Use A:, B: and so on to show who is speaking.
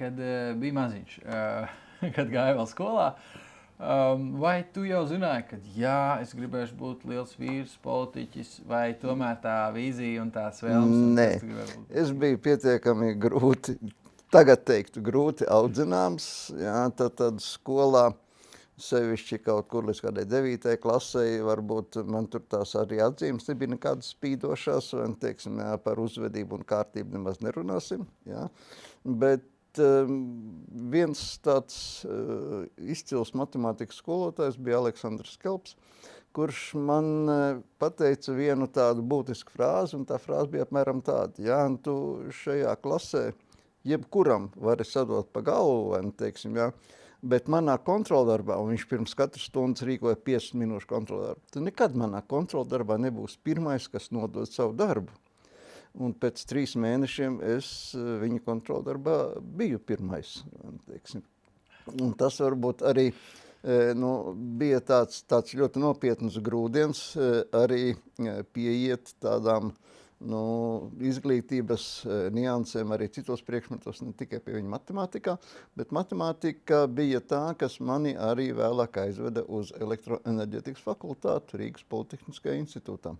A: kad biji maziņš, kad gāju vēl skolā. Vai tu jau zināji, ka jā, es gribēšu būt liels vīrs, politiķis, vai tomēr tā vīzija un tās vēlmes?
B: Nē, es biju pietiekami grūti, tagad teiktu, grūti audzināms. Jā, tad skolā, sevišķi kaut kur līdz kādai 9. klasei, varbūt man tur tās arī atzīmes nebija nekādas spīdošās, vai, teiksim, jā, par uzvedību un kārtību nemaz nerunāsim. Jā. Bet viens tāds izcils matemātikas skolotājs bija Aleksandrs Kelps, kurš man pateica vienu tādu būtisku frāzi, un tā frāze bija apmēram tāda: jā, un tu šajā klasē jebkuram vari sadot pa galvu, vai, teiksim, jā, bet manā kontroldarbā, un viņš pirms katras stundas rīkoja 5 minūšu kontroldarbu, tu nekad manā kontroldarbā nebūs pirmais, kas nodod savu darbu. Un pēc 3 mēnešiem es viņa kontroldarbā biju pirmais, teiksim. Un tas varbūt arī bija tāds ļoti nopietns grūdienis arī pieiet tādām izglītības niansēm arī citos priekšmetos, ne tikai pie viņa matemātikā, bet matemātika bija tā, kas mani arī vēlāk aizveda uz elektroenerģētikas fakultātu Rīgas Politehniskajā institūtā.